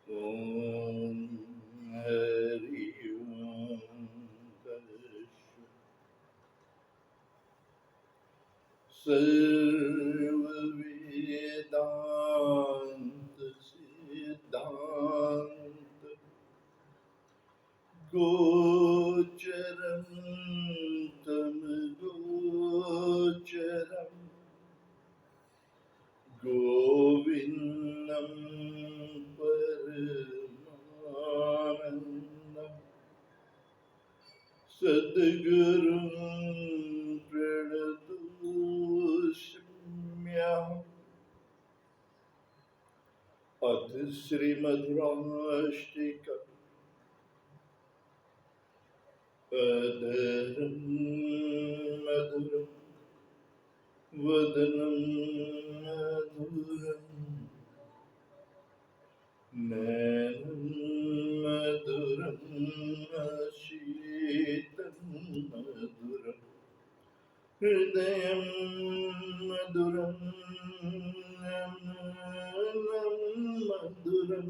ॐ हरि ओम तत्सत्। सर्ववेदान्त सिद्धान्त गोचरं तं गोचरम् गोविन्दं परमानन्दं सद्गुरुं प्रणतोऽस्म्यहम्। अथ श्रीमद्राष्टिकम् अधरं मधुरं वदनं मधुरम् नैनं मधुरं शीतं मधुरं हृदयं मधुरं मधुरं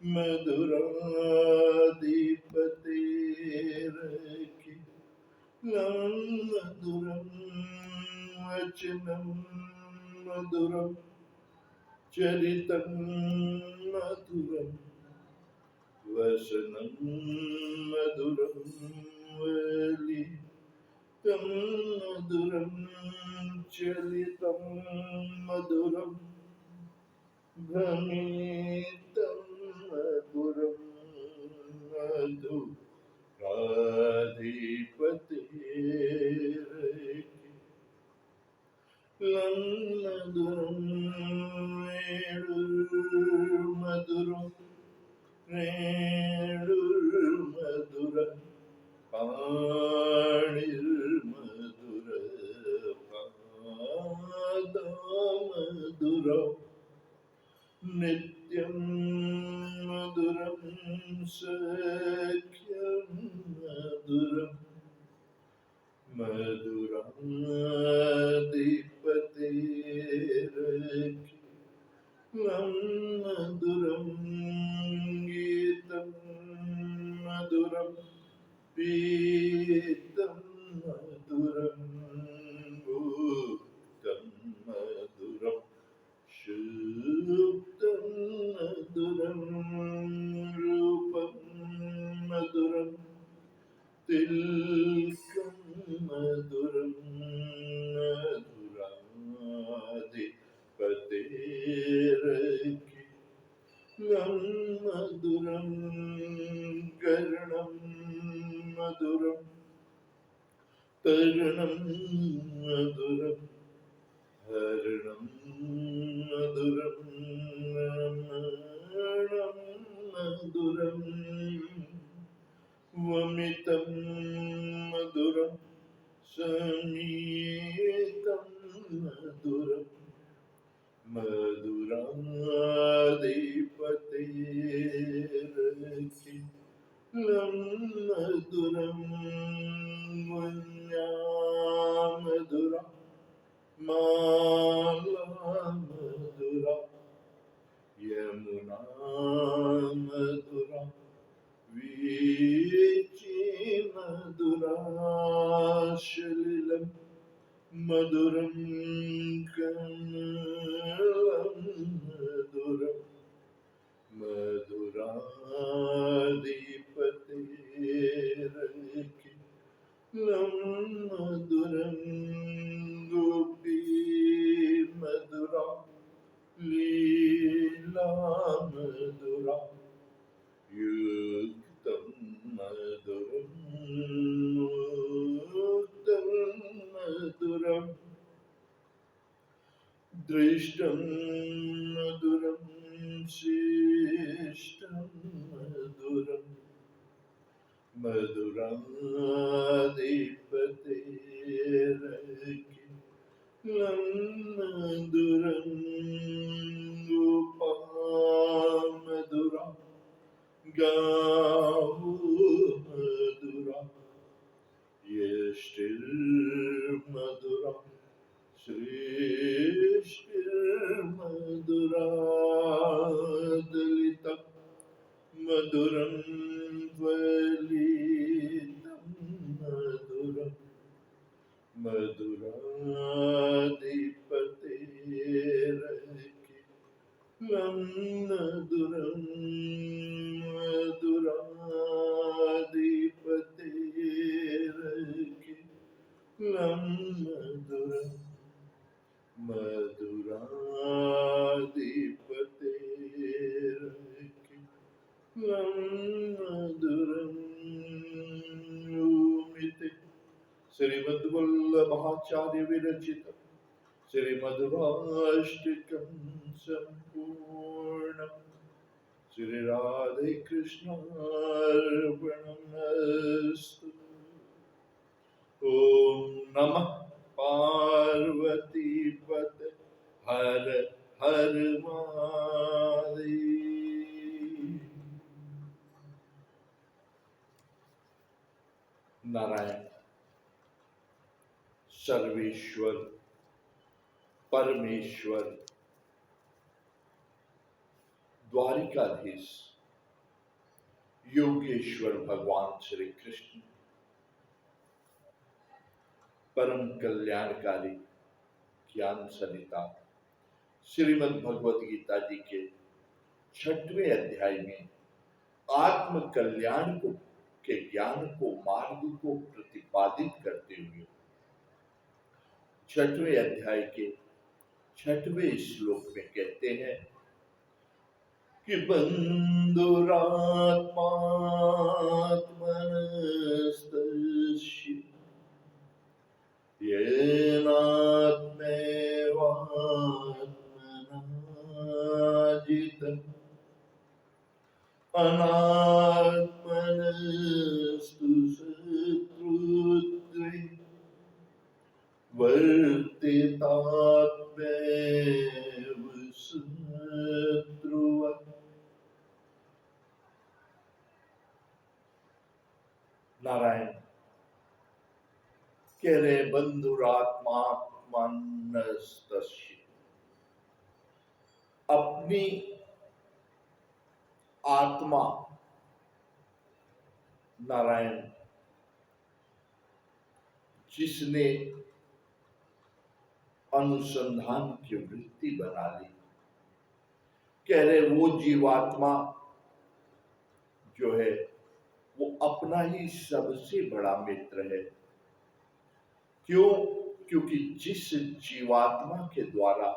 मधुराधिपतेरखि मधुरं वचनं मधुरम् चरितं मधुरं वसनं मधुरं वलितं मधुरं चलितं मधुरं भ्रमितं मधुरं मधुराधिपतेरखि मधुरं वेणुर्मधुरं वेणुर्मधुरं पाणिर्मधुरपादमधुरं नित्यं मधुरं सख्यं मधुरम् मधुराधिपतेरखि मधुरं गीतं मधुरं पीतं मधुरं भुक्तं मधुरं शुक्तं मधुरं रूपं मधुरं तिलकं मधुरं मधुराधिपतेरखि मधुरं कर्णं मधुरं कर्णं मधुरं हरणं मधुरं रमणं मधुरं वमितं मधुरं समीतं मधुरं मधुराधिपतेरखि मधुरं मधुरा माला मधुरा यमुना मधुरा वीची मधुराशलिलं मधुरं कमलं मधुरं मधुराधिपतेरखि मधुरं गोपी मधुरा लीला मधुरा युक्तं मधुरं मुक्तं मधुरं दृष्टं मधुरं शिष्टं मधुरं मधुराधिपतेरखि मधुरं गोपा मधुरा गावो मधुरा यष्टिर्मधुरा श्रेष्ठिर्मधुरा दलिता लं मधुरं मधुराधिपतेरखि लं मधुरं मधुराधिपतेरखि लं मधुरं ओमिति श्रीमद्वल्लभाचार्य विरचित श्रीमद्भाष्टिकं सम्पूर्णम् श्री राधे कृष्णार्पणमस्तु। ओम नमः पार्वती पते हर हर महादेव। नारायण सर्वेश्वर परमेश्वर द्वारिकाधीश योगेश्वर भगवान श्री कृष्ण परम कल्याणकारी ज्ञान सरिता श्रीमद् भगवत गीता जी के 6वें अध्याय में आत्म कल्याण को के ज्ञान को मार्ग को प्रतिपादित करते हुए 6वें अध्याय के 6वें श्लोक में कहते हैं कि बंधुरात्मात्मनस्तस्य येनात्मैवात्मना जितम् अनात्मनस्तु शत्रुत्वे वर्तितात्मैव शत्रुवत्। नारायण कह रहे बंधुरात्मात्मनस्तस्य अपनी आत्मा नारायण जिसने अनुसंधान की वृत्ति बना ली, कह रहे वो जीवात्मा जो है वो अपना ही सबसे बड़ा मित्र है। क्यों? क्योंकि जिस जीवात्मा के द्वारा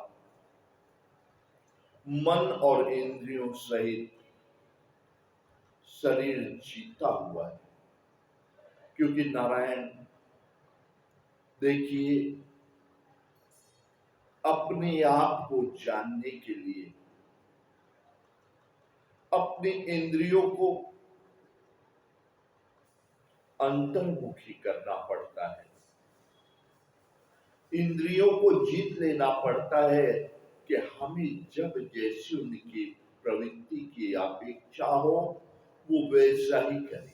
मन और इंद्रियों सहित शरीर जीता हुआ है। क्योंकि नारायण देखिए अपने आप को जानने के लिए अपनी इंद्रियों को अंतर्मुखी करना पड़ता है, इंद्रियों को जीत लेना पड़ता है कि हमें जब जैसी उनकी प्रवृत्ति की अपेक्षा हो वो वैसा ही करे,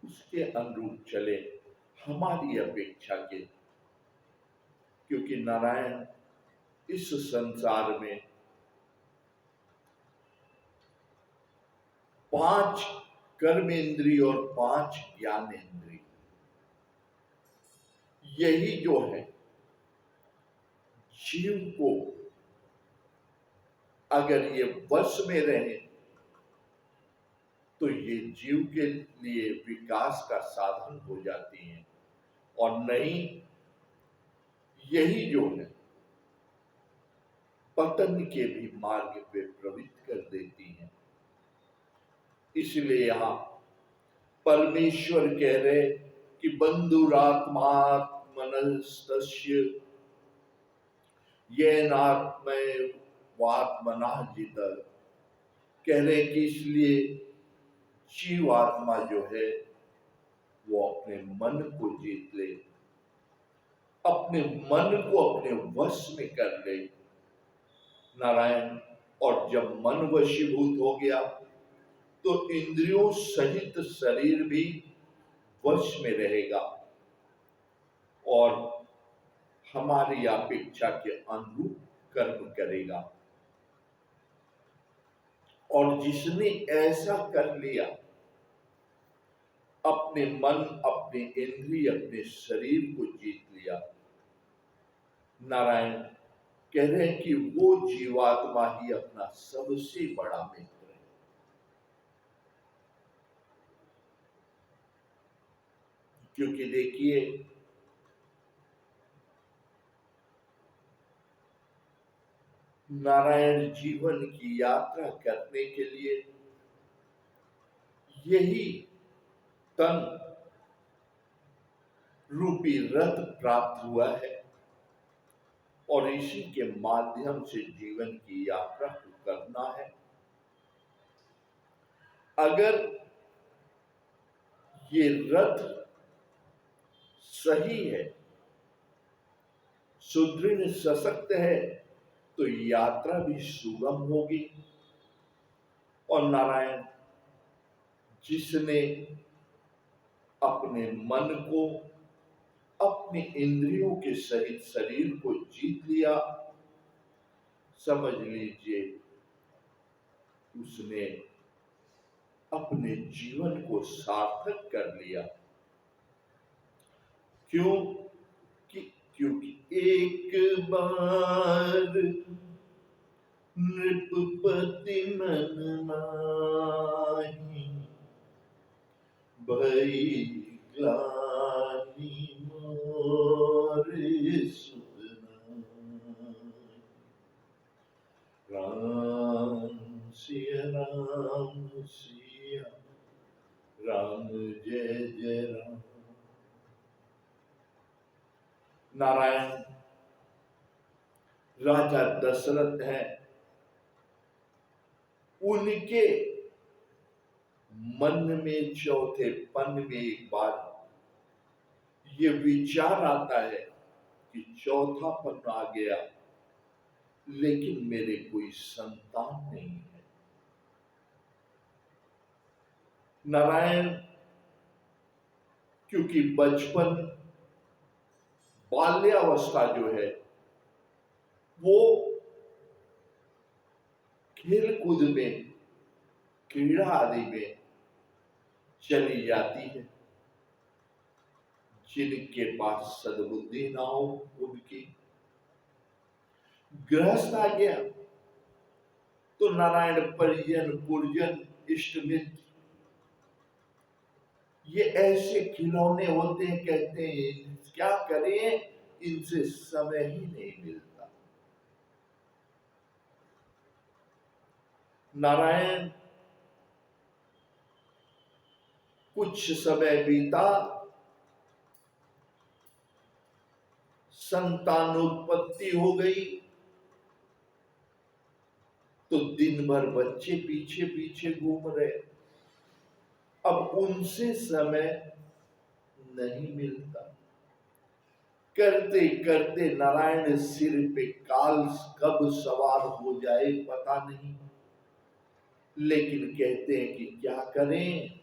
उसके अनुरूप चले हमारी अपेक्षा के। क्योंकि नारायण इस संसार में 5 कर्मेंद्रिय और 5 ज्ञानेंद्रिय, यही जो है जीव को अगर ये वश में रहे तो ये जीव के लिए विकास का साधन हो जाती हैं, और नहीं यही जो है पतन के भी मार्ग पे प्रवृत्त कर देती हैं। इसलिए यहां परमेश्वर कह रहे कि बंधुरात्मात्मनस्तस्य येनात्मैवात्मना जितः, कह रहे कि इसलिए जीवात्मा जो है वो अपने मन को जीत ले, अपने मन को अपने वश में कर ले नारायण। और जब मन वशीभूत हो गया तो इंद्रियों सहित शरीर भी वश में रहेगा और हमारी अपेक्षा के अनुरूप कर्म करेगा। और जिसने ऐसा कर लिया, अपने मन अपने इंद्रिय अपने शरीर को जीत लिया नारायण, कह रहे हैं कि वो जीवात्मा ही अपना सबसे बड़ा मित्र है। क्योंकि देखिए, नारायण जीवन की यात्रा करने के लिए यही तन रूपी रथ प्राप्त हुआ है और इसी के माध्यम से जीवन की यात्रा को करना है। अगर ये रथ सही है, सुदृढ़ सशक्त है, तो यात्रा भी सुगम होगी। और नारायण जिसने अपने मन को अपने इंद्रियों के सहित शरीर को जीत लिया, समझ लीजिए उसने अपने जीवन को सार्थक कर लिया। क्योंकि एक बार नृपति मन माही भई ग्लानि मोरे सुतनाई। राम सिया राम सिया राम, जय जय राम। नारायण राजा दशरथ हैं, उनके मन में चौथे पन में एक बार ये विचार आता है कि चौथा पन आ गया, लेकिन मेरे कोई संतान नहीं है। नारायण क्योंकि बचपन बाल्यावस्था जो है वो खेल कूद में, क्रीड़ा आदि में चली जाती है। जिनके पास सद्बुद्धि ना हो उनकी, गृहस्थ आ गया तो नारायण परिजन पुरजन इष्ट मित्र ये ऐसे खिलौने होते हैं, कहते हैं क्या करें, इनसे समय ही नहीं मिलता। नारायण कुछ समय बीता, संतानोत्पत्ति हो गई, तो दिन भर बच्चे पीछे पीछे घूम रहे। अब उनसे समय नहीं मिलता। करते करते नारायण सिर पे काल कब सवार हो जाए पता नहीं, लेकिन कहते हैं कि क्या करें,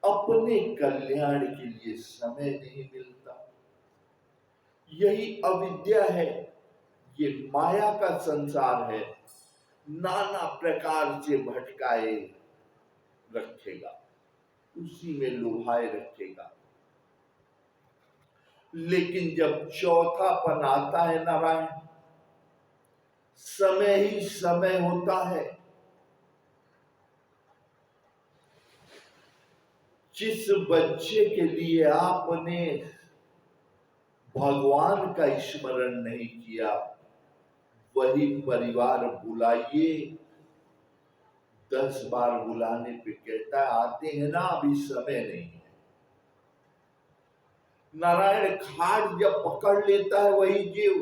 अपने कल्याण के लिए समय नहीं मिलता। यही अविद्या है, ये माया का संसार है, नाना प्रकार से भटकाए रखेगा, उसी में लुभाए रखेगा। लेकिन जब चौथापन आता है नारायण, समय ही समय होता है। जिस बच्चे के लिए आपने भगवान का स्मरण नहीं किया, वही परिवार बुलाइए, 10 बार बुलाने पे कहता है आते हैं ना, अभी समय नहीं है। नारायण खाट जब पकड़ लेता है वही जीव,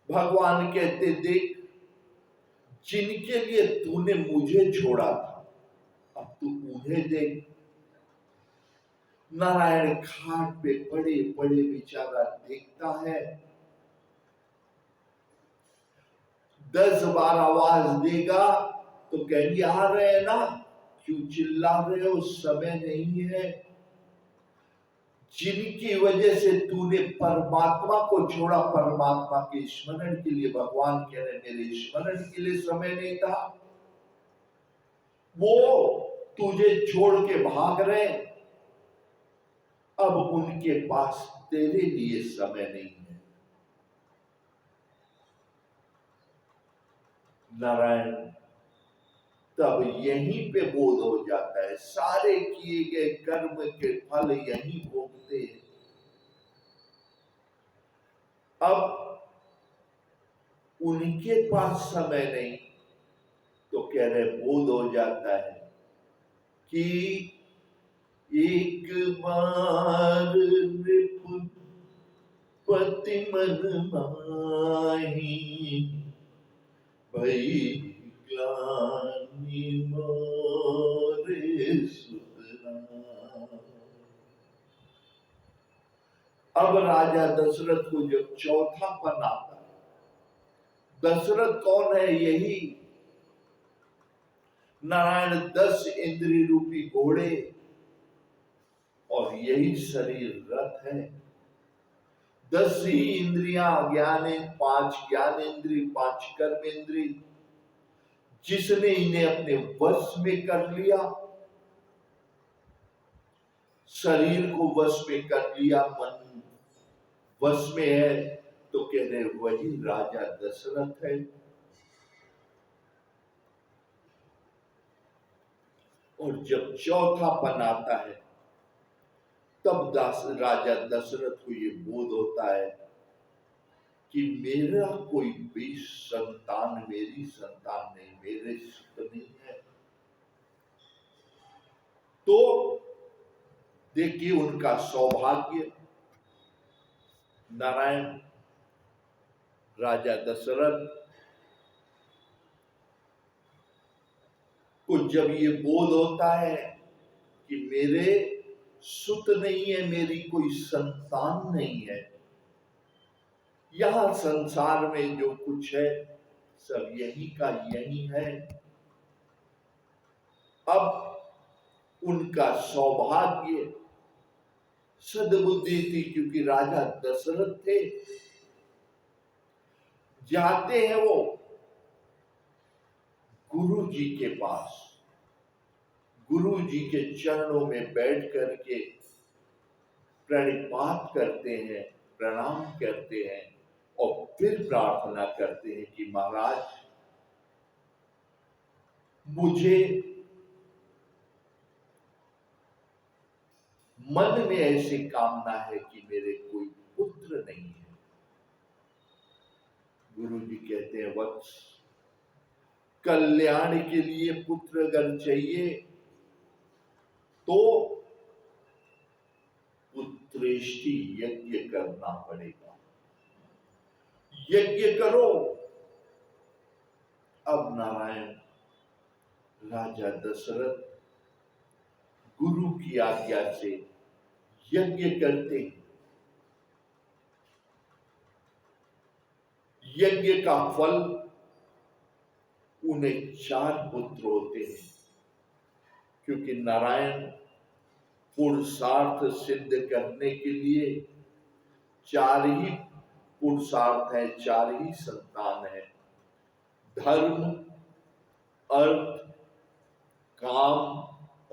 भगवान कहते देख, जिनके लिए तूने मुझे छोड़ा था, अब तू उन्हें देख। नारायण खाट पे पड़े पड़े बेचारा देखता है, 10 बार आवाज देगा तो कहेंगे आ रहे हैं ना, क्यों चिल्ला रहे हो, समय नहीं है। जिनकी वजह से तूने परमात्मा को छोड़ा, परमात्मा के स्मरण के लिए, भगवान कह रहे मेरे स्मरण के लिए समय नहीं था, वो तुझे छोड़ के भाग रहे। अब उनके पास तेरे लिए समय नहीं है। नारायण तब यहीं पे बोध हो जाता है, सारे किए गए कर्म के फल यहीं भोगते हैं। अब उनके पास समय नहीं, तो कह रहे बोध हो जाता है कि एक बार नृपति मन माही भई ग्लानि मोरे सुतनाम। अब राजा दशरथ को जब चौथा पन आता है, दशरथ कौन है? यही नारायण 10 इंद्रिय रूपी घोड़े और यही शरीर रथ है। 10 ही इंद्रियां, 5 ज्ञान इंद्रिय, 5 कर्म इंद्रिय, जिसने इन्हें अपने वश में कर लिया, शरीर को वश में कर लिया, मन वश में है, तो कह रहे वही राजा दशरथ है। और जब चौथा पन आता है, तब राजा दशरथ को ये बोध होता है कि मेरा कोई भी संतान, मेरी संतान नहीं, मेरे सुत नहीं है। तो देखिए उनका सौभाग्य, नारायण राजा दशरथ को जब ये बोध होता है कि मेरे सुत नहीं है, मेरी कोई संतान नहीं है, यहां संसार में जो कुछ है सब यही का यही है। अब उनका सौभाग्य, सद्बुद्धि थी, क्योंकि राजा दशरथ थे, जाते हैं वो गुरु जी के पास, गुरु जी के चरणों में बैठ करके प्रणिपात करते हैं, प्रणाम करते हैं और फिर प्रार्थना करते हैं कि महाराज मुझे मन में ऐसी कामना है कि मेरे कोई पुत्र नहीं है। गुरु जी कहते हैं वत्स, कल्याण के लिए पुत्र अगर चाहिए तो पुत्रेष्टि यज्ञ करना पड़ेगा, यज्ञ करो। अब नारायण राजा दशरथ गुरु की आज्ञा से यज्ञ करते हैं। यज्ञ का फल, उन्हें 4 पुत्र होते हैं, क्योंकि नारायण पुरुषार्थ सिद्ध करने के लिए 4 ही पुरुषार्थ है, 4 ही संतान है, धर्म, अर्थ, काम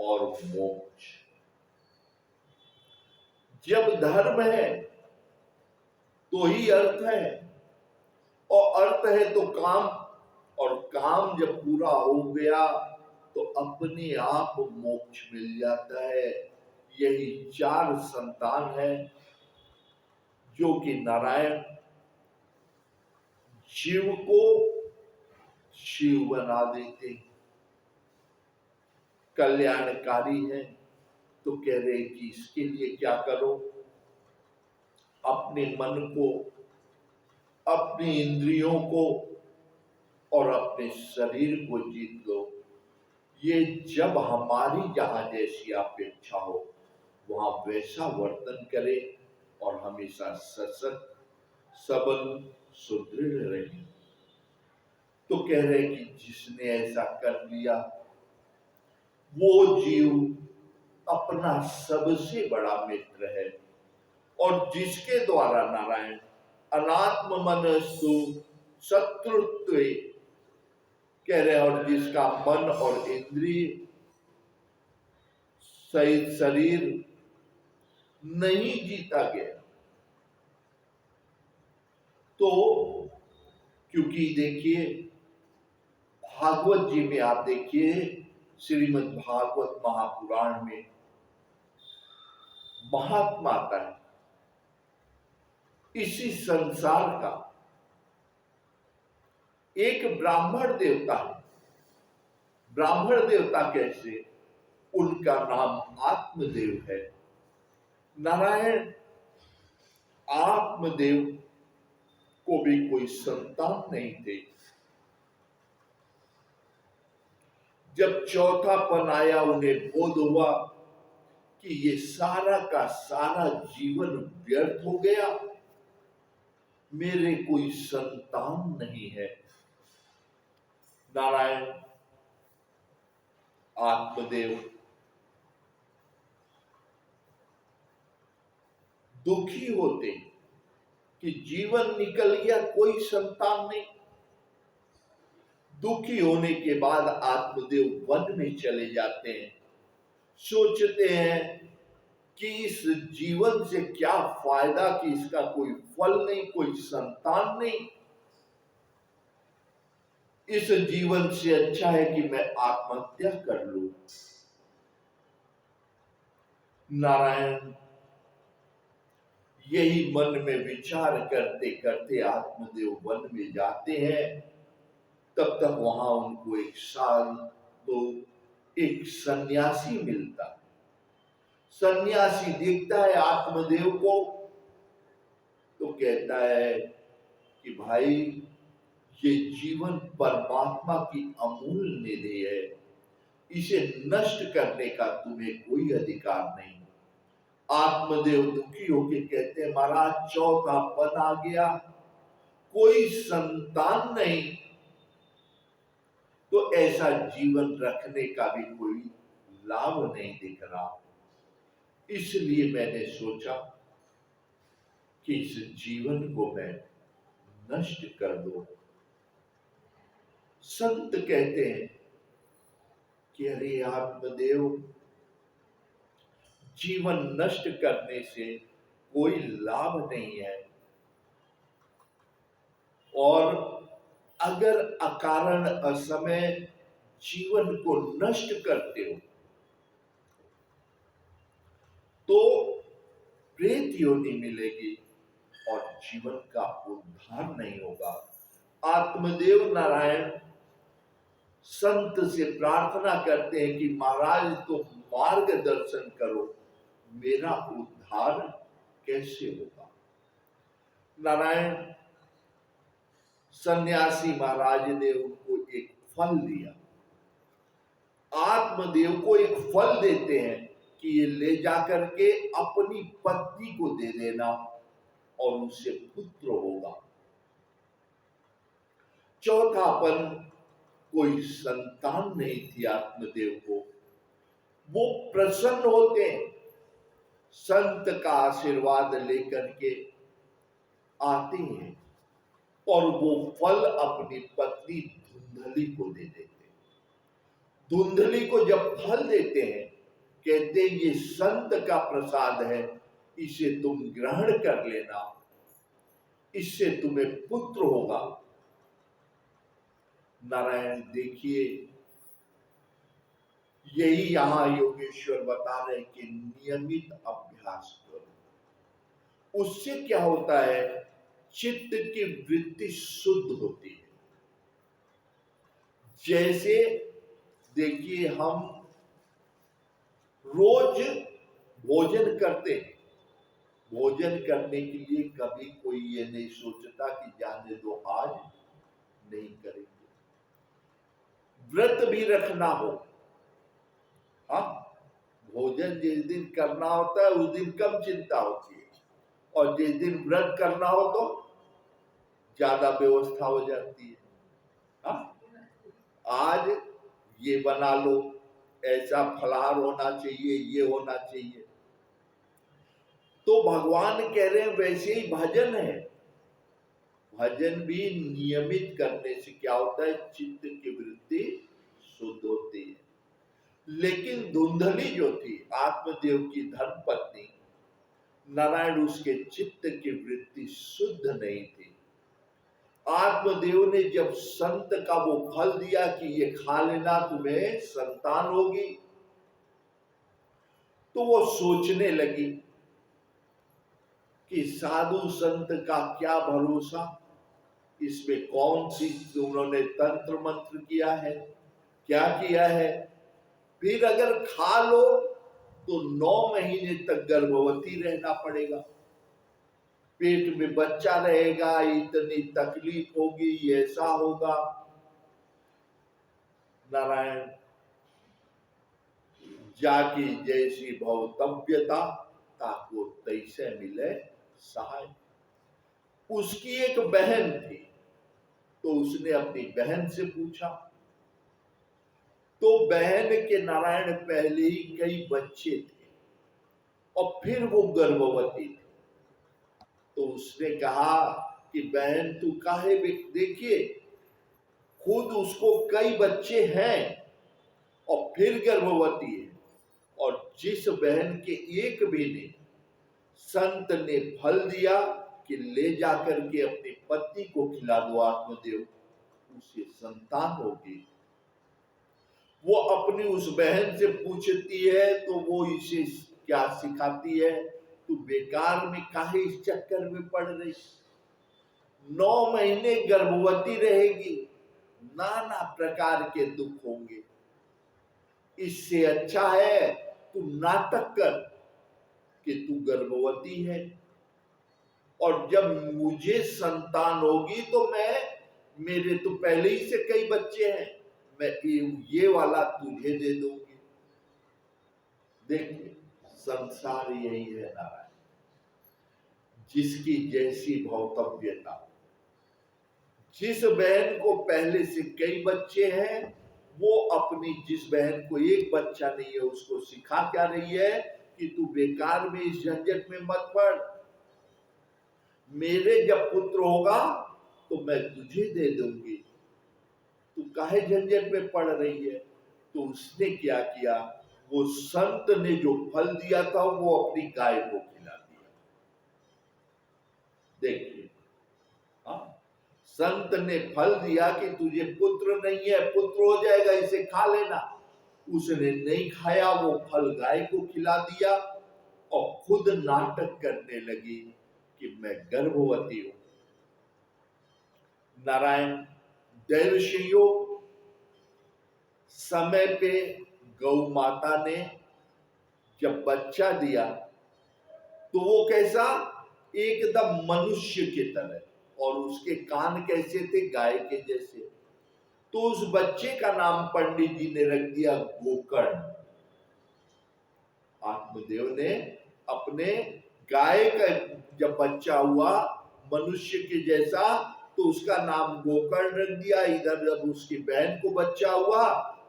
और मोक्ष। जब धर्म है तो ही अर्थ है, और अर्थ है तो काम, और काम जब पूरा हो गया तो अपने आप मोक्ष मिल जाता है। यही 4 संतान है जो कि नारायण जीव को शिव बना देते, कल्याणकारी है। तो कह रहे कि इसके लिए क्या करो, अपने मन को, अपनी इंद्रियों को और अपने शरीर को जीत लो। ये जब हमारी जहां जैसी अपेक्षा हो वहां वैसा वर्तन करे और हमेशा सशक्त, सबल, सुदृढ़ रहे। तो कह रहे कि जिसने ऐसा कर लिया वो जीव अपना सबसे बड़ा मित्र है, और जिसके द्वारा नारायण अनात्म मनस्तु शत्रुत्व कह रहे, और जिसका मन और इंद्रिय सहित शरीर नहीं जीता गया, तो क्योंकि देखिए भागवत जी में आप देखिए श्रीमद् भागवत महापुराण में महात्मा आता है, इसी संसार का एक ब्राह्मण देवता है। ब्राह्मण देवता कैसे? उनका नाम आत्मदेव है। नारायण आत्मदेव को भी कोई संतान नहीं थे। जब चौथापन आया, उन्हें बोध हुआ कि ये सारा का सारा जीवन व्यर्थ हो गया, मेरे कोई संतान नहीं है। नारायण आत्मदेव दुखी होते कि जीवन निकल गया, कोई संतान नहीं। दुखी होने के बाद आत्मदेव वन में चले जाते हैं। सोचते हैं कि इस जीवन से क्या फायदा, कि इसका कोई फल नहीं, कोई संतान नहीं। इस जीवन से अच्छा है कि मैं आत्महत्या कर लूं। नारायण यही मन में विचार करते करते आत्मदेव वन में जाते हैं। तब तक वहां उनको एक साल तो एक सन्यासी मिलता है। सन्यासी देखता है आत्मदेव को तो कहता है कि भाई, ये जीवन परमात्मा की अमूल्य निधि है, इसे नष्ट करने का तुम्हें कोई अधिकार नहीं। आत्मदेव दुखी होकर कहते हैं, महाराज चौथापन आ गया, कोई संतान नहीं, तो ऐसा जीवन रखने का भी कोई लाभ नहीं दिख रहा। इसलिए मैंने सोचा कि इस जीवन को मैं नष्ट कर दूं। संत कहते हैं कि अरे आत्मदेव, जीवन नष्ट करने से कोई लाभ नहीं है, और अगर अकारण असमय जीवन को नष्ट करते हो तो प्रेत योनि मिलेगी और जीवन का उद्धार नहीं होगा। आत्मदेव नारायण संत से प्रार्थना करते हैं कि महाराज तुम मार्गदर्शन करो, मेरा उद्धार कैसे होगा। नारायण सन्यासी महाराज ने उनको एक फल दिया। आत्मदेव को एक फल देते हैं कि ये ले जाकर के अपनी पत्नी को दे देना और उनसे पुत्र होगा। चौथापन कोई संतान नहीं थी आत्मदेव को। वो प्रसन्न होते हैं, संत का आशीर्वाद लेकर के आते हैं और वो फल अपनी पत्नी धुंधली को दे देते हैं। धुंधली को जब फल देते हैं, कहते हैं ये संत का प्रसाद है, इसे तुम ग्रहण कर लेना, इससे तुम्हें पुत्र होगा। नारायण देखिए, यही यहां योगेश्वर बता रहे कि नियमित अभ्यास करो। उससे क्या होता है, चित्त की वृत्ति शुद्ध होती है। जैसे देखिए, हम रोज भोजन करते हैं, भोजन करने के लिए कभी कोई ये नहीं सोचता कि जाने दो आज नहीं करेंगे। व्रत भी रखना हो, हाँ, भोजन जिस दिन करना होता है उस दिन कम चिंता होती है, और जिस दिन व्रत करना हो तो ज्यादा व्यवस्था हो जाती है। हाँ, आज ये बना लो, ऐसा फलाहार होना चाहिए, ये होना चाहिए। तो भगवान कह रहे हैं वैसे ही भजन है। भजन भी नियमित करने से क्या होता है, चित्त की वृत्ति शुद्ध होती है। लेकिन धुंधली जो थी आत्मदेव की धर्मपत्नी, नारायण उसके चित्त की वृत्ति शुद्ध नहीं थी। आत्मदेव ने जब संत का वो फल दिया कि ये खा लेना, तुम्हें संतान होगी, तो वो सोचने लगी कि साधु संत का क्या भरोसा, इसमें कौन सी उन्होंने तंत्र मंत्र किया है, क्या किया है। फिर अगर खा लो तो 9 महीने तक गर्भवती रहना पड़ेगा, पेट में बच्चा रहेगा, इतनी तकलीफ होगी, ऐसा होगा। नारायण जाकी जैसी भवतव्यता ताको तैसे मिले सहाय। उसकी एक बहन थी, तो उसने अपनी बहन से पूछा, तो बहन के नारायण पहले ही कई बच्चे थे और फिर वो गर्भवती थी। तो उसने कहा कि बहन तू काहे, देखिए खुद उसको कई बच्चे हैं और फिर गर्भवती है, और जिस बहन के एक भी ने संत ने फल दिया कि ले जाकर के अपने पति को खिला दो आत्मदेव, उसे संतान होगी। वो अपनी उस बहन से पूछती है तो वो इसे क्या सिखाती है, तू बेकार में काहे इस चक्कर में पड़ रही, 9 महीने गर्भवती रहेगी, नाना प्रकार के दुख होंगे, इससे अच्छा है तू नाटक कर कि तू गर्भवती है, और जब मुझे संतान होगी तो मेरे तो पहले ही से कई बच्चे हैं, मैं ये वाला तुझे दे दूंगी। देखिए संसार यही है नारायण, जिसकी जैसी भौतव्यता। जिस बहन को पहले से कई बच्चे हैं, वो अपनी जिस बहन को एक बच्चा नहीं है उसको सिखा क्या रही है कि तू बेकार में इस झंझट में मत पड़, मेरे जब पुत्र होगा तो मैं तुझे दे दूंगी, तू काहे झंझट में पड़ रही है। तो उसने क्या किया, वो संत ने जो फल दिया था वो अपनी गाय को खिला दिया। देखिए संत ने फल दिया कि तुझे पुत्र नहीं है, पुत्र हो जाएगा, इसे खा लेना, उसने नहीं खाया, वो फल गाय को खिला दिया और खुद नाटक करने लगी कि मैं गर्भवती हूं। नारायण दैव संयोग, समय पे गौ माता ने जब बच्चा दिया तो वो कैसा, एकदम मनुष्य की तरह, और उसके कान कैसे थे, गाय के जैसे। तो उस बच्चे का नाम पंडित जी ने रख दिया गोकर्ण। आत्मदेव ने अपने गाय का जब बच्चा हुआ मनुष्य के जैसा तो उसका नाम गोकर्ण रख दिया। इधर जब उसकी बहन को बच्चा हुआ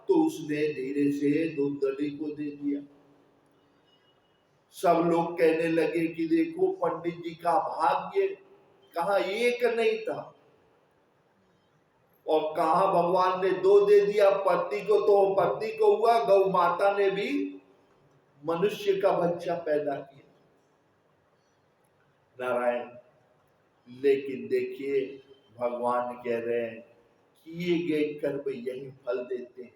तो उसने धीरे से धुंधली को दे दिया। सब लोग कहने लगे कि देखो पंडित जी का भाग्य, कहा एक नहीं था और कहा भगवान ने 2 दे दिया, पति को तो पत्नी को हुआ, गौ माता ने भी मनुष्य का बच्चा पैदा किया। नारायण लेकिन देखिए भगवान कह रहे हैं किए गए कर्म यही फल देते हैं।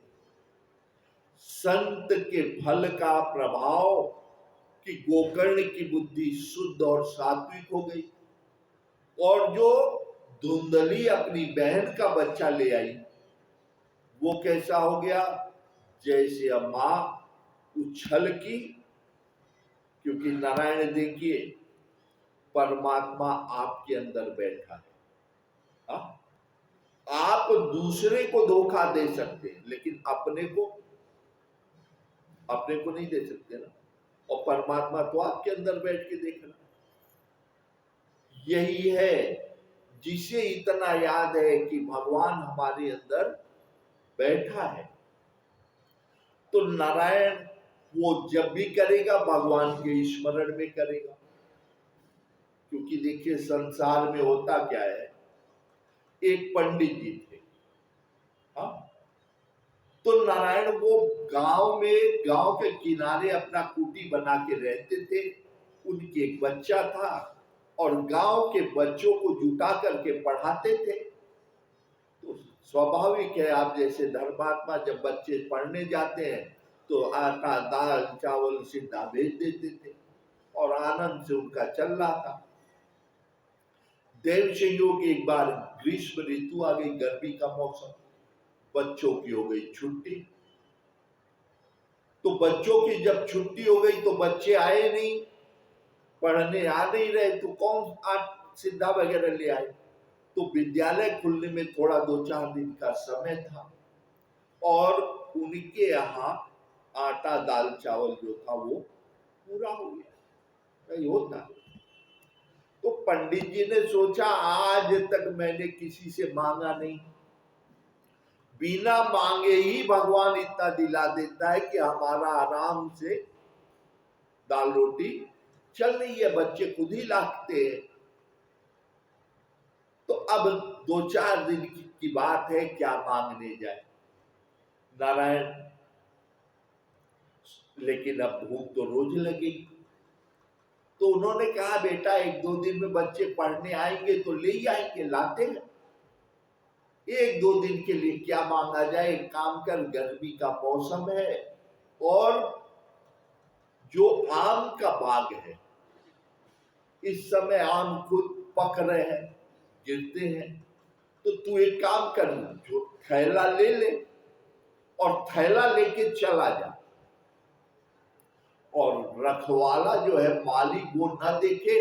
संत के फल का प्रभाव कि गोकर्ण की बुद्धि शुद्ध और सात्विक हो गई, और जो धुंधली अपनी बहन का बच्चा ले आई वो कैसा हो गया, जैसे मां उछल की। क्योंकि नारायण देखिए परमात्मा आपके अंदर बैठा है। आप दूसरे को धोखा दे सकते हैं लेकिन अपने को नहीं दे सकते ना, और परमात्मा तो आपके अंदर बैठ के देख रहा। यही है जिसे इतना याद है कि भगवान हमारे अंदर बैठा है, तो नारायण वो जब भी करेगा भगवान के स्मरण में करेगा। क्योंकि देखिए संसार में होता क्या है, एक पंडित जी थे, तो नारायण वो गांव के किनारे अपना कुटी बना के रहते थे। उनके एक बच्चा था और गांव के बच्चों को जुटा करके पढ़ाते थे। स्वाभाविक है, आप जैसे धर्मात्मा जब बच्चे पढ़ने जाते हैं तो आटा दाल चावल सीधा भेज देते थे और आनंद से उनका चल रहा था। देव संयोग एक बार ग्रीष्म ऋतु आ गई, गर्मी का मौसम, बच्चों की हो गई छुट्टी। तो बच्चों की जब छुट्टी हो गई तो बच्चे आए नहीं, पढ़ने आ नहीं रहे, तो कौन आट सीधा वगैरह ले आए। तो विद्यालय खुलने में थोड़ा 2-4 दिन का समय था और उनके यहाँ आटा दाल चावल जो था वो पूरा हो गया, नहीं होता। तो पंडित जी ने सोचा आज तक मैंने किसी से मांगा नहीं, बिना मांगे ही भगवान इतना दिला देता है कि हमारा आराम से दाल रोटी चल रही है, बच्चे खुद ही लाते हैं। तो अब 2-4 दिन की बात है, क्या मांगने जाए नारायण, लेकिन अब भूख तो रोज लगेगी। तो उन्होंने कहा बेटा 1-2 दिन में बच्चे पढ़ने आएंगे तो ले ही आएंगे, लाते हैं। 1-2 दिन के लिए क्या मांगा जाए, एक काम कर, गर्मी का मौसम है और जो आम का बाग है इस समय आम खुद पक रहे हैं, गिरते हैं, तो तू एक काम कर, जो थैला ले ले और थैला लेके चला जा, और रखवाला जो है मालिक वो न देखे,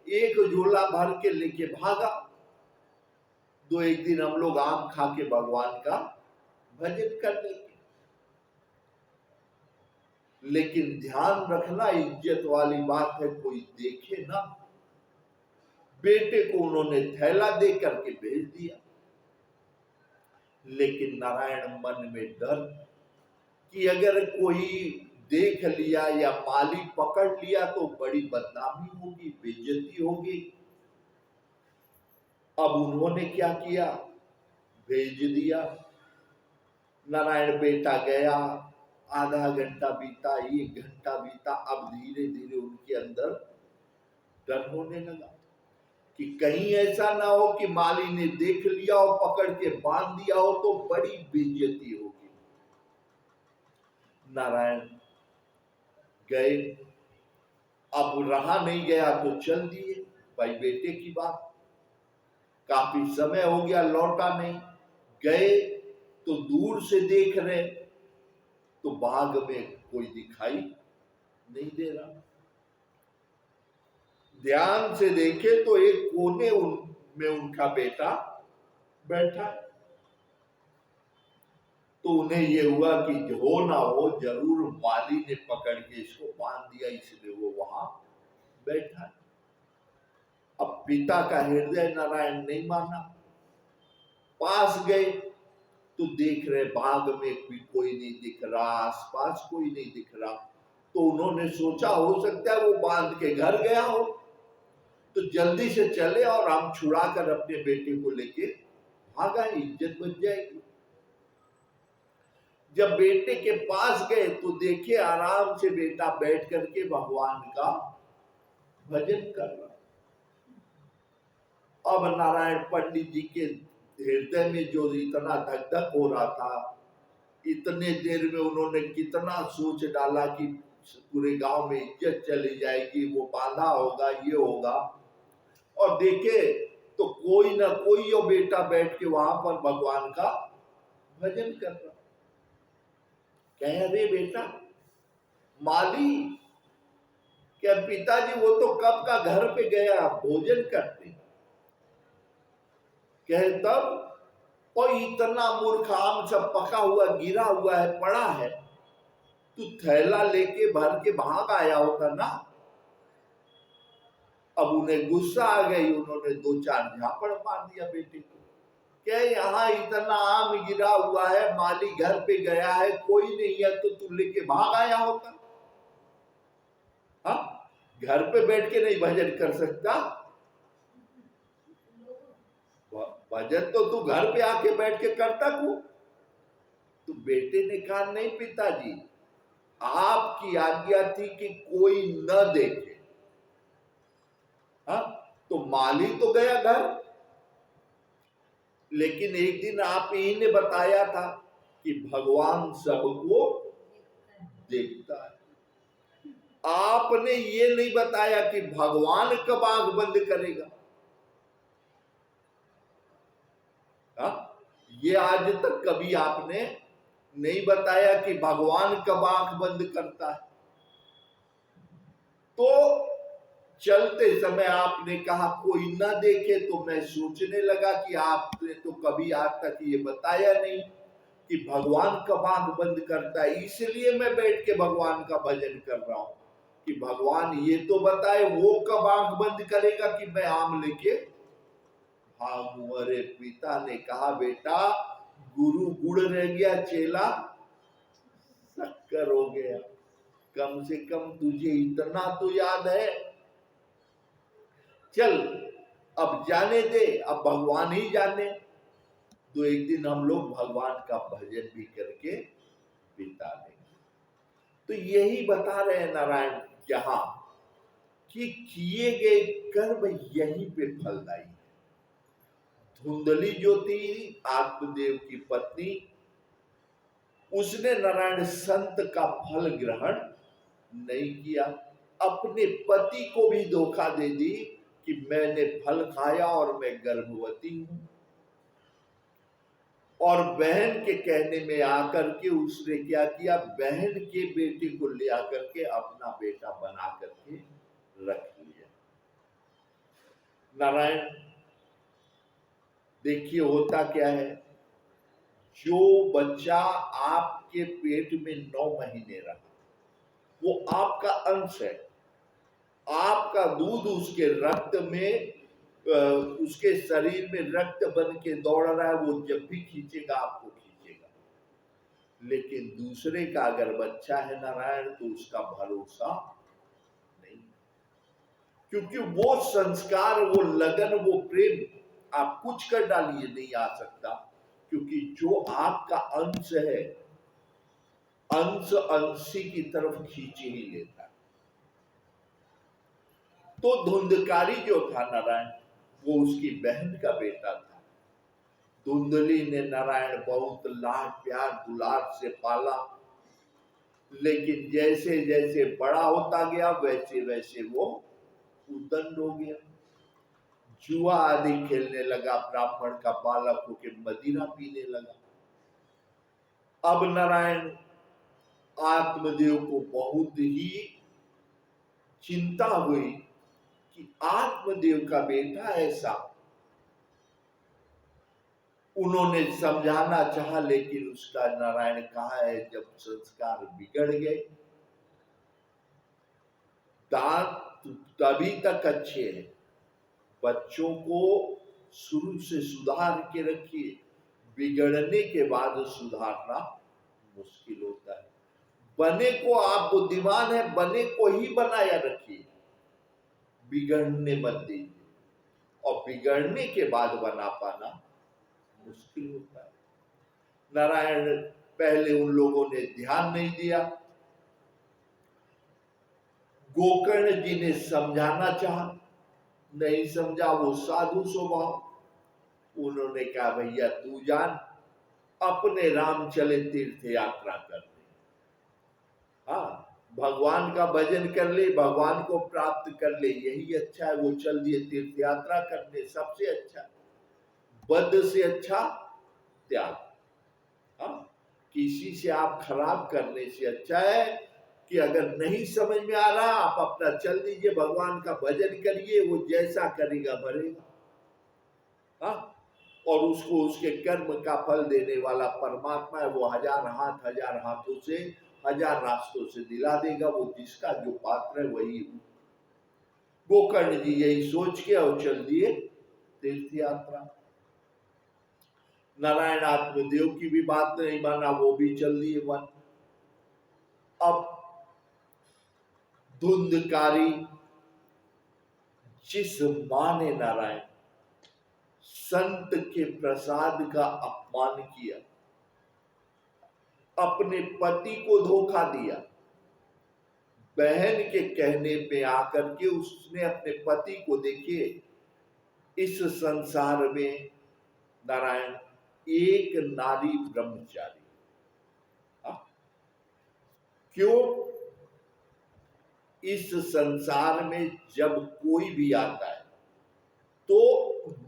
एक झोला भर के लेके भागा। 2-1 दिन हम लोग आम खा के भगवान का भजन कर लेंगे। लेकिन ध्यान रखना, इज्जत वाली बात है, कोई देखे ना। बेटे को उन्होंने थैला दे करके भेज दिया, लेकिन नारायण मन में डर कि अगर कोई देख लिया या माली पकड़ लिया तो बड़ी बदनामी होगी, बेइज्जती होगी। अब उन्होंने क्या किया, भेज दिया। नारायण बेटा गया, आधा घंटा बीता, 1 घंटा बीता, अब धीरे धीरे उनके अंदर डर होने लगा कि कहीं ऐसा ना हो कि माली ने देख लिया और पकड़ के बांध दिया हो तो बड़ी बेइज्जती होगी। नारायण गए, अब रहा नहीं गया तो चल दिए, भाई बेटे की बात। काफी समय हो गया, लौटा नहीं। गए तो दूर से देख रहे तो बाग में कोई दिखाई नहीं दे रहा। ध्यान से देखे तो एक कोने में उनका बेटा बैठा है। तो उन्हें ये हुआ कि हो ना हो, जरूर माली ने पकड़ के इसको बांध दिया, इसलिए वो वहां बैठा है। अब पिता का हृदय नारायण नहीं माना, पास गए तो देख रहे बाग में भी कोई नहीं दिख रहा, आसपास कोई नहीं दिख रहा। तो उन्होंने सोचा हो सकता है वो बांध के घर गया हो, तो जल्दी से चले और हम छुड़ा कर अपने बेटे को लेके भागा, इज्जत बच जाएगी। जब बेटे के पास गए तो देखे आराम से बेटा बैठ करके भगवान का भजन कर रहा। अब नारायण पंडित जी के हृदय में जो इतना धक धक हो रहा था, इतने देर में उन्होंने कितना सोच डाला कि पूरे गांव में इज्जत चली जाएगी, वो बांधा होगा, ये होगा। और देखे तो कोई ना कोई वो बेटा बैठ के वहां पर भगवान का भजन कर रहा। कह रहे बेटा माली, क्या पिताजी वो तो कब का घर पे गया, भोजन करते। कहे तब, और इतना मूर्ख, आम सब पका हुआ गिरा हुआ है, पड़ा है, तू थैला लेके भर के भाग आया होता ना। अब उन्हें गुस्सा आ गई, उन्होंने 2-4 झापड़ मार दिया बेटे को। क्या यहाँ इतना आम गिरा हुआ है, माली घर पे गया है, कोई नहीं है, तो तू लेके भाग आया होता। हाँ, घर पे बैठ के नहीं भजन कर सकता, भजन तो तू घर पे आके बैठ के करता क्यों। तो बेटे ने कहा नहीं पिताजी, आपकी आज्ञा थी कि कोई न देखे। हाँ, तो माली तो गया घर, लेकिन एक दिन आप ही ने बताया था कि भगवान सबको देखता है। आपने ये नहीं बताया कि भगवान कब आंख बंद करेगा। हा? ये आज तक कभी आपने नहीं बताया कि भगवान कब आंख बंद करता है। तो चलते समय आपने कहा कोई ना देखे, तो मैं सोचने लगा कि आपने तो कभी आज तक ये बताया नहीं कि भगवान कब आंख बंद करता है, इसलिए मैं बैठ के भगवान का भजन कर रहा हूं कि भगवान ये तो बताए वो कब आंख बंद करेगा कि मैं आम लेके भागूं। अरे पिता ने कहा बेटा गुरु गुड़ रह गया, चेला शक्कर हो गया। कम से कम तुझे इतना तो याद है। चल अब जाने दे, अब भगवान ही जाने। तो एक दिन हम लोग भगवान का भजन भी करके बिता देंगे। तो यही बता रहे हैं नारायण यहां कि किए गए कर्म यहीं पे फलदायी है। धुंधली जो थी आत्मदेव की पत्नी, उसने नारायण संत का फल ग्रहण नहीं किया, अपने पति को भी धोखा दे दी कि मैंने फल खाया और मैं गर्भवती हूं। और बहन के कहने में आकर के उसने क्या किया, बहन के बेटे को ले आकर के अपना बेटा बना करके रख लिया। नारायण देखिए होता क्या है, जो बच्चा आपके पेट में 9 महीने रहा वो आपका अंश है। आपका दूध उसके रक्त में, उसके शरीर में रक्त बन के दौड़ रहा है, वो जब भी खींचेगा आपको खींचेगा। लेकिन दूसरे का अगर बच्चा है नारायण तो उसका भरोसा नहीं, क्योंकि वो संस्कार, वो लगन, वो प्रेम आप कुछ कर डालिए नहीं आ सकता, क्योंकि जो आपका अंश है, अंश अंशी की तरफ खींच ही लेता है। तो धुंधकारी जो था नारायण वो उसकी बहन का बेटा था। धुंधली ने नारायण बहुत लाड प्यार दुलार से पाला, लेकिन जैसे जैसे बड़ा होता गया वैसे वैसे वो उद्दंड हो गया, जुआ आदि खेलने लगा, ब्राह्मण का बालक होकर मदिरा पीने लगा। अब नारायण आत्मदेव को बहुत ही चिंता हुई कि आत्मदेव का बेटा ऐसा। उन्होंने समझाना चाहा, लेकिन उसका नारायण कहा है जब संस्कार बिगड़ गए, दांत तभी तक अच्छे हैं, बच्चों को शुरू से सुधार के रखिए, बिगड़ने के बाद सुधारना मुश्किल होता है। बने को आप बुद्धिमान है, बने को ही बनाया रखिए, बिगड़ने मत दीजिए, और बिगड़ने के बाद बना पाना मुश्किल होता है। नारायण पहले उन लोगों ने ध्यान नहीं दिया, गोकर्ण जी ने समझाना चाहा, नहीं समझा, वो साधु स्वभाव। उन्होंने कहा भैया तू जान, अपने राम चले तीर्थ यात्रा कर ले, हाँ भगवान का भजन कर ले, भगवान को प्राप्त कर ले, यही अच्छा है। वो चल दिए तीर्थ यात्रा करने, सबसे अच्छा, बद से अच्छा त्याग। हाँ, किसी से आप खराब करने से अच्छा है कि अगर नहीं समझ में आ रहा आप अपना चल दीजिए, भगवान का भजन करिए, वो जैसा करेगा भरेगा। हाँ, और उसको उसके कर्म का फल देने वाला परमात्मा है, वो हजार हाथ हजार हाथों से, हजार रास्तों से दिला देगा, वो जिसका जो पात्र है वही। गोकर्ण जी यही सोच के और चल दिए तीर्थ यात्रा। नारायण आत्मदेव की भी बात नहीं माना, वो भी चल दिए वन। अब धुंधकारी जिस मां ने नारायण संत के प्रसाद का अपमान किया, अपने पति को धोखा दिया, बहन के कहने पे आकर के उसने अपने पति को, देखिए इस संसार में नारायण एक नारी ब्रह्मचारी। क्यों? इस संसार में जब कोई भी आता है तो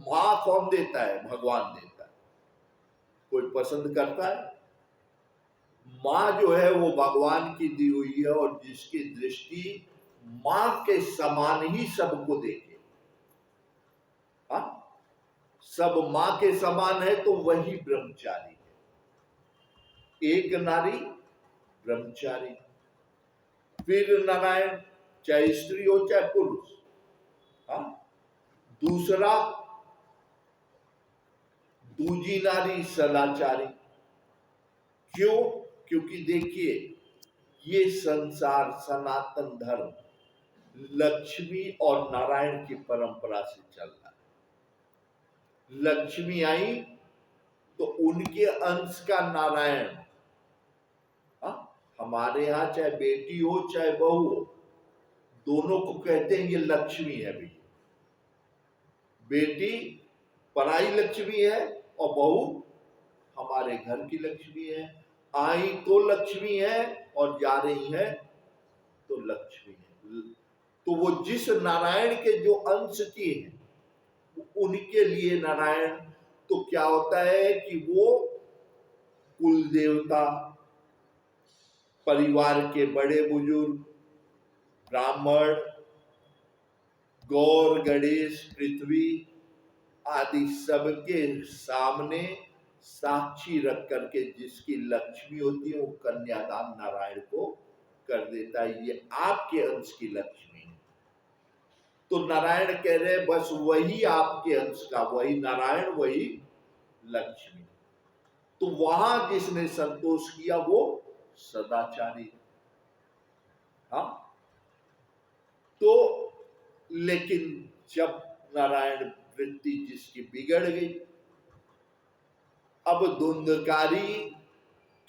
मां कौन देता है? भगवान देता है। कोई पसंद करता है? मां जो है वो भगवान की दी हुई है, और जिसकी दृष्टि मां के समान ही सबको देखे। हाँ, सब मां के समान है तो वही ब्रह्मचारी है। एक नारी ब्रह्मचारी। फिर नारायण चाहे स्त्री हो चाहे पुरुष। हाँ, दूसरा दूजी नारी सदाचारी। क्यों? क्योंकि देखिए ये संसार सनातन धर्म लक्ष्मी और नारायण की परंपरा से चल रहा है। लक्ष्मी आई तो उनके अंश का नारायण। हमारे यहां चाहे बेटी हो चाहे बहू हो, दोनों को कहते हैं ये लक्ष्मी है भैया। बेटी पराई लक्ष्मी है और बहू हमारे घर की लक्ष्मी है। आई तो लक्ष्मी है और जा रही है तो लक्ष्मी है। तो वो जिस नारायण के जो अंश की है उनके लिए नारायण। तो क्या होता है कि वो कुल देवता, परिवार के बड़े बुजुर्ग, ब्राह्मण, गौर, गणेश, पृथ्वी आदि सबके सामने साक्षी रख करके जिसकी लक्ष्मी होती है वो कन्यादान नारायण को कर देता है। ये आपके अंश की लक्ष्मी है। तो नारायण कह रहे बस वही आपके अंश का, वही नारायण, वही लक्ष्मी। तो वहां जिसने संतोष किया वो सदाचारी। हाँ, तो लेकिन जब नारायण वृत्ति जिसकी बिगड़ गई, अब धुंधकारी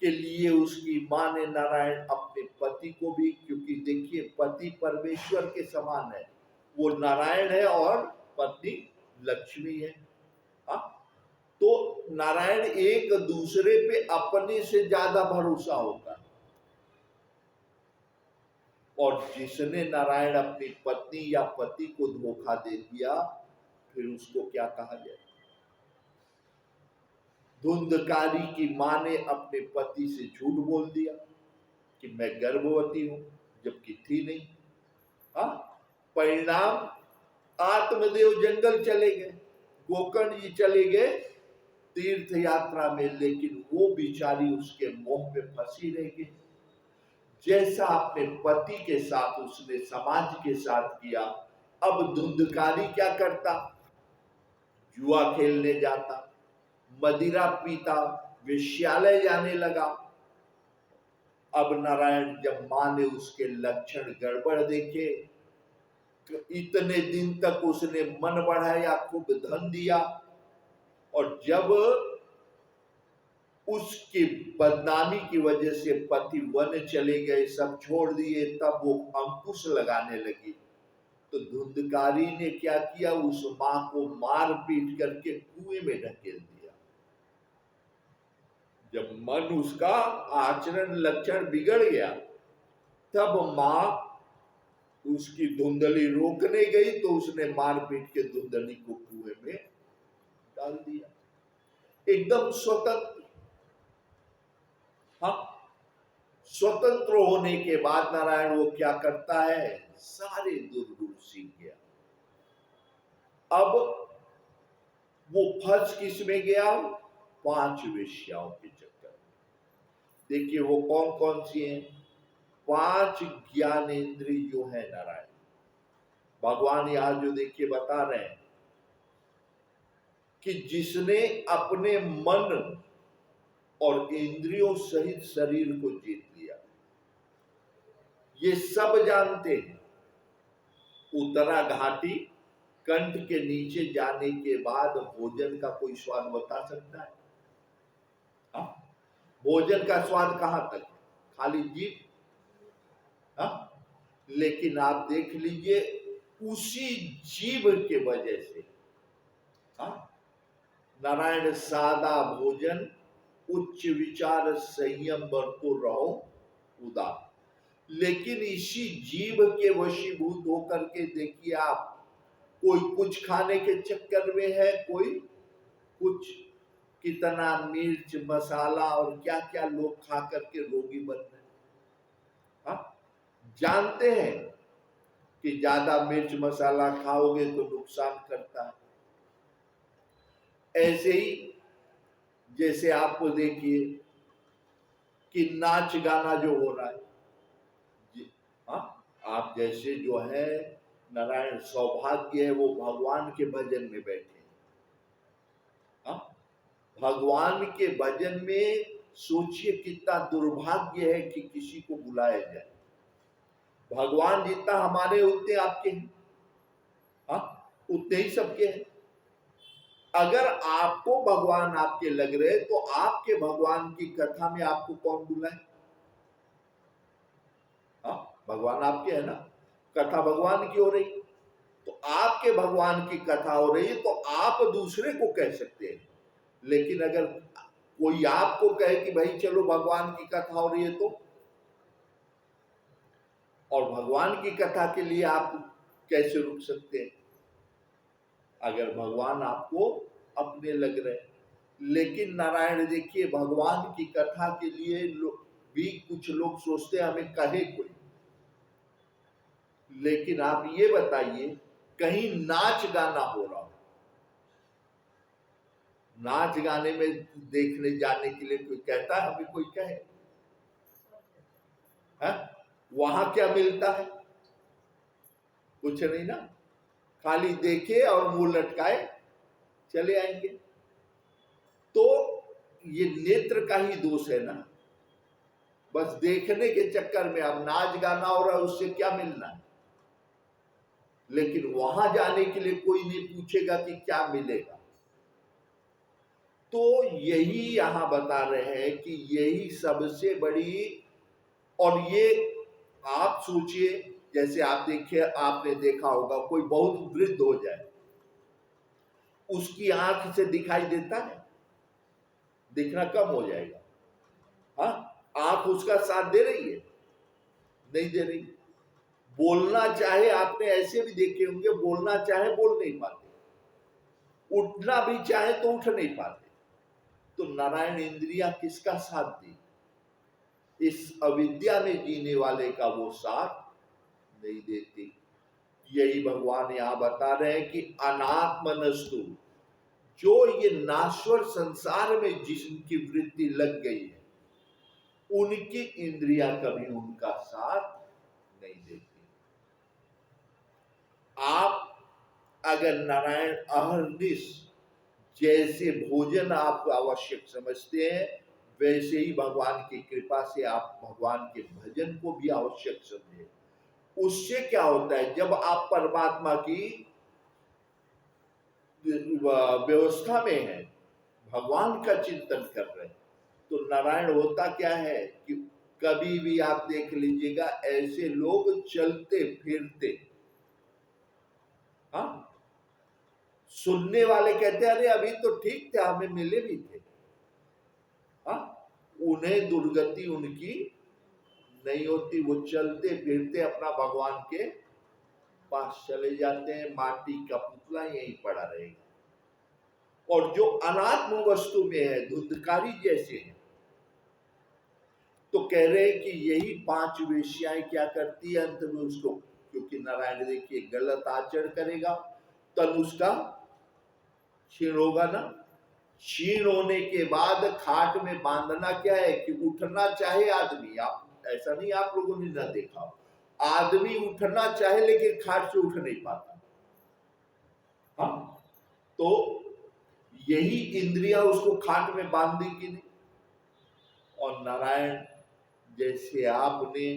के लिए उसकी मां ने नारायण अपने पति को भी, क्योंकि देखिए पति परमेश्वर के समान है, वो नारायण है और पत्नी लक्ष्मी है। हाँ, तो नारायण एक दूसरे पे अपने से ज्यादा भरोसा होता है। और जिसने नारायण अपनी पत्नी या पति को धोखा दे दिया फिर उसको क्या कहा जाए? धुंधकारी की मां ने अपने पति से झूठ बोल दिया कि मैं गर्भवती हूं, जबकि थी नहीं। हाँ, परिणाम आत्मदेव जंगल चले गए, गोकर्ण जी चले गए तीर्थ यात्रा में, लेकिन वो बिचारी उसके मोह में फंसी रह गई। जैसा अपने पति के साथ उसने समाज के साथ किया, अब धुंधकारी क्या करता? जुआ खेलने जाता, मदिरा पीता, वेश्यालय जाने लगा। अब नारायण जब मां ने उसके लक्षण गड़बड़ देखे, तो इतने दिन तक उसने मन बढ़ाया, खूब धन दिया, और जब उसकी बदनामी की वजह से पति वन चले गए, सब छोड़ दिए, तब वो अंकुश लगाने लगी। तो धुंधकारी ने क्या किया? उस मां को मार पीट करके कुएं में ढकेल दिया। जब मन उसका आचरण लक्षण बिगड़ गया, तब मां उसकी धुंधली रोकने गई तो उसने मार पीट के धुंधली को कुएं में डाल दिया। एकदम स्वतंत्र। हाँ, स्वतंत्र होने के बाद नारायण वो क्या करता है? सारे दुर्गुण सीख गया। अब वो फंस किस में गया? 5 वेश्याओं के चक्कर में। देखिए वो कौन कौन सी हैं? 5 ज्ञानेंद्रिय जो है नारायण, भगवान यहां जो देखिए बता रहे हैं कि जिसने अपने मन और इंद्रियों सहित शरीर को जीत लिया, ये सब जानते हैं। उत्तरा घाटी, कंठ के नीचे जाने के बाद भोजन का कोई स्वाद बता सकता है? हाँ? भोजन का स्वाद कहां तक? खाली जीभ। हाँ? लेकिन आप देख लीजिए उसी जीभ के वजह से, हाँ, नारायण सादा भोजन, उच्च विचार, संयम बरतो रहो उदार। लेकिन इसी जीव के वशीभूत होकर के देखिए आप, कोई कुछ खाने के चक्कर में है, कोई कुछ, कितना मिर्च मसाला और क्या क्या लोग खा करके रोगी बन रहे हैं। हाँ? जानते हैं कि ज्यादा मिर्च मसाला खाओगे तो नुकसान करता है। ऐसे ही जैसे आपको देखिए कि नाच गाना जो हो रहा है, हाँ, आप जैसे जो है नारायण सौभाग्य है वो भगवान के भजन में बैठे, हाँ, भगवान के भजन में सोचिए कितना दुर्भाग्य है कि किसी को बुलाया जाए। भगवान जितना हमारे उतने आपके हैं, हाँ, उतने ही सबके हैं। अगर आपको भगवान आपके लग रहे तो आपके भगवान की कथा में आपको कौन बुलाए? हाँ, भगवान आपके है ना, कथा भगवान की हो रही, तो आपके भगवान की कथा हो रही है तो आप दूसरे को कह सकते हैं। लेकिन अगर कोई आपको कहे कि भाई चलो भगवान की कथा हो रही है, तो और भगवान की कथा के लिए आप कैसे रुक सकते हैं अगर भगवान आपको अपने लग रहे? लेकिन नारायण देखिए, भगवान की कथा के लिए भी कुछ लोग सोचते हैं हमें कहे कोई। लेकिन आप ये बताइए, कहीं नाच गाना हो रहा हो, नाच गाने में देखने जाने के लिए कोई कहता है हमें कोई कहे? है? वहां क्या मिलता है? कुछ नहीं ना, खाली देखे और मुंह लटकाए चले आएंगे। तो ये नेत्र का ही दोष है ना, बस देखने के चक्कर में अब नाच गाना हो रहा है, उससे क्या मिलना है? लेकिन वहां जाने के लिए कोई नहीं पूछेगा कि क्या मिलेगा। तो यही यहां बता रहे हैं कि यही सबसे बड़ी, और ये आप सोचिए, जैसे आप देखिए, आपने देखा होगा कोई बहुत वृद्ध हो जाए, उसकी आंख से दिखाई देता है, दिखना कम हो जाएगा। हाँ, आंख उसका साथ दे रही है? नहीं दे रही। बोलना चाहे, आपने ऐसे भी देखे होंगे, बोलना चाहे बोल नहीं पाते, उठना भी चाहे तो उठ नहीं पाते। तो नारायण इंद्रियां किसका साथ दी? इस अविद्या में जीने वाले का वो साथ नहीं देती। यही भगवान यहां बता रहे हैं कि अनात्मनस्तु, जो ये नाश्वर संसार में जिसकी वृत्ति लग गई है, उनकी इंद्रियां कभी उनका साथ नहीं देती। आप अगर नारायण अहर्निश जैसे भोजन आप आवश्यक समझते हैं, वैसे ही भगवान की कृपा से आप भगवान के भजन को भी आवश्यक समझें। उससे क्या होता है, जब आप परमात्मा की व्यवस्था में हैं, भगवान का चिंतन कर रहे हैं, तो नारायण होता क्या है कि कभी भी आप देख लीजिएगा ऐसे लोग चलते फिरते, हाँ, सुनने वाले कहते हैं अरे अभी तो ठीक थे, हमें मिले भी थे, हाँ, उन्हें दुर्गति उनकी नहीं होती, वो चलते फिरते अपना भगवान के पास चले जाते हैं, माटी का पुतला यहीं पड़ा रहेगा। और जो अनात्म वस्तु में है, धुंधकारी जैसे हैं, तो कह रहे हैं कि यही 5 वेश्याएं क्या करती है अंत में उसको, क्योंकि नारायण देखिए गलत आचरण करेगा तब उसका क्षीण होगा ना। क्षीण होने के बाद खाट में बांधना क्या है कि उठना चाहे आदमी, आप ऐसा नहीं आप लोगों ने ना देखा, आदमी उठना चाहे लेकिन खाट से उठ नहीं पाता। हाँ, तो यही इंद्रियां उसको खाट में बांध दी कि नहीं। और नारायण जैसे आपने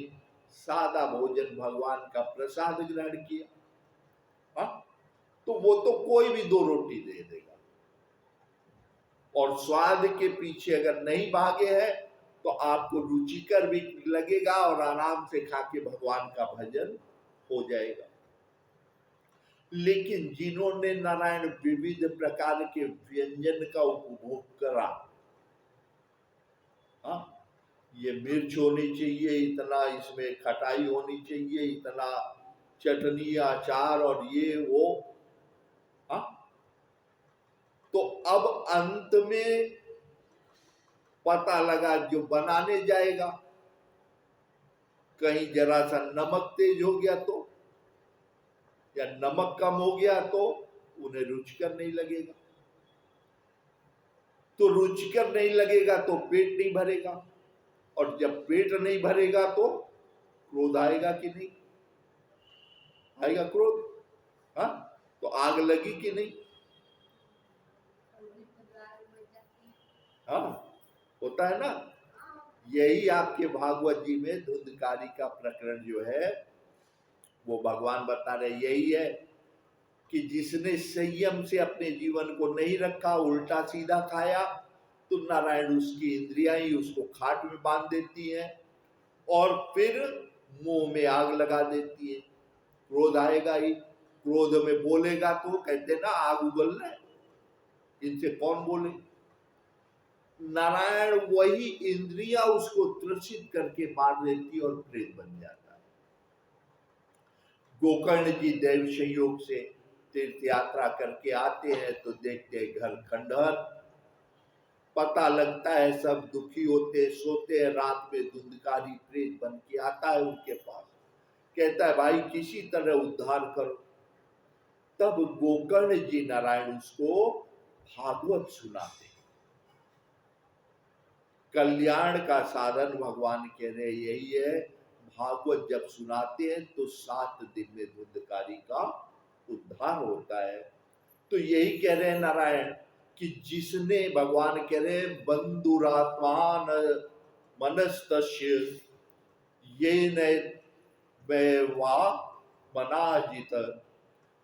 सादा भोजन भगवान का प्रसाद ग्रहण किया, हाँ, तो वो तो कोई भी 2 रोटी दे देगा, और स्वाद के पीछे अगर नहीं भागे हैं तो आपको रुचिकर भी लगेगा और आराम से खा के भगवान का भजन हो जाएगा। लेकिन जिन्होंने नारायण विविध प्रकार के व्यंजन का उपभोग करा, हाँ, ये मिर्च होनी चाहिए, इतना इसमें खटाई होनी चाहिए, इतना चटनी अचार और ये वो, हाँ, तो अब अंत में पता लगा जो बनाने जाएगा कहीं जरा सा नमक तेज हो गया तो, या नमक कम हो गया तो उन्हें रुचिकर नहीं लगेगा, तो रुचिकर नहीं लगेगा तो पेट नहीं भरेगा, और जब पेट नहीं भरेगा तो क्रोध आएगा कि नहीं आएगा? क्रोध, हाँ, तो आग लगी कि नहीं? हाँ, होता है ना। यही आपके भागवत जी में धुंधकारी का प्रकरण जो है वो भगवान बता रहे, यही है कि जिसने संयम से अपने जीवन को नहीं रखा, उल्टा सीधा खाया, तो नारायण उसकी इंद्रियां ही उसको खाट में बांध देती हैं और फिर मुंह में आग लगा देती है। क्रोध आएगा ही, क्रोध में बोलेगा तो कहते ना आग उगलना है, इनसे कौन बोले? नारायण वही इंद्रियां उसको त्रसित करके मार देती और प्रेत बन जाता है। गोकर्ण जी दैव संयोग से तीर्थ यात्रा करके आते हैं तो देखते हैं घर खंडहर, पता लगता है सब दुखी होते, सोते हैं, रात में धुंधकारी प्रेत बन के आता है उनके पास, कहता है भाई किसी तरह उद्धार करो। तब गोकर्ण जी नारायण उसको भागवत सुनाते। कल्याण का साधन भगवान कह रहे यही है, भागवत जब सुनाते हैं तो 7 दिन में धुंधकारी का उद्धार होता है। तो यही कह रहे हैं नारायण कि जिसने, भगवान कह रहे हैं बंधुरात्मान मनस्तस्य ये वा मनाजित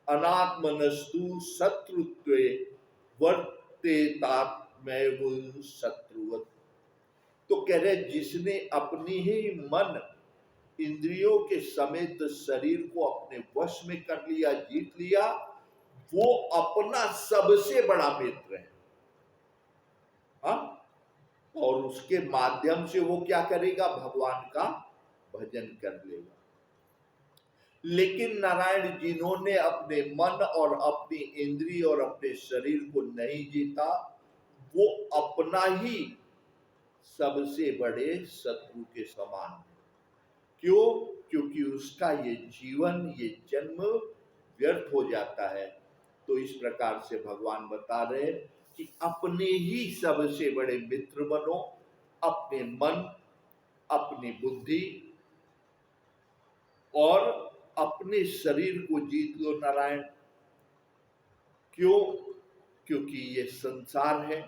अनात्मनस्तु शत्रुत्वे वर्तेतात्मैव शत्रुवत्। तो कह रहे जिसने अपनी ही मन इंद्रियों के समेत शरीर को अपने वश में कर लिया, जीत लिया, वो अपना सबसे बड़ा मित्र है, हाँ? और उसके माध्यम से वो क्या करेगा? भगवान का भजन कर लेगा। लेकिन नारायण जिन्होंने अपने मन और अपनी इंद्रिय और अपने शरीर को नहीं जीता, वो अपना ही सबसे बड़े शत्रु के समान है। क्यों? क्योंकि उसका ये जीवन, ये जन्म व्यर्थ हो जाता है। तो इस प्रकार से भगवान बता रहे कि अपने ही सबसे बड़े मित्र बनो, अपने मन, अपनी बुद्धि और अपने शरीर को जीत लो नारायण। क्यों? क्योंकि ये संसार है।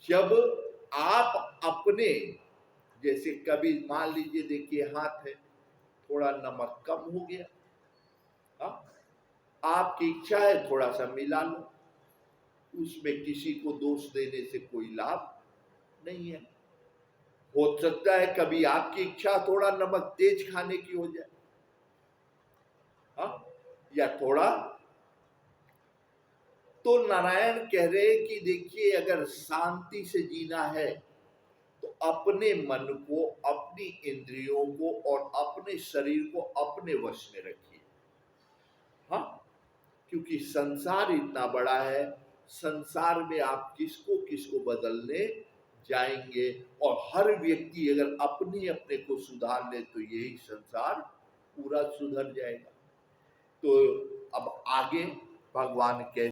जब आप अपने, जैसे कभी मान लीजिए, देखिए हाथ है, थोड़ा नमक कम हो गया, हाँ? आपकी इच्छा है थोड़ा सा मिला लो, उसमें किसी को दोष देने से कोई लाभ नहीं है। हो सकता है कभी आपकी इच्छा थोड़ा नमक तेज खाने की हो जाए, हाँ? या थोड़ा, तो नारायण कह रहे कि देखिए अगर शांति से जीना है तो अपने मन को, अपनी इंद्रियों को और अपने शरीर को अपने वश में रखिए, हाँ? क्योंकि संसार इतना बड़ा है, संसार में आप किसको किसको बदलने जाएंगे, और हर व्यक्ति अगर अपने अपने को सुधार ले तो यही संसार पूरा सुधर जाएगा। तो अब आगे भगवान कहते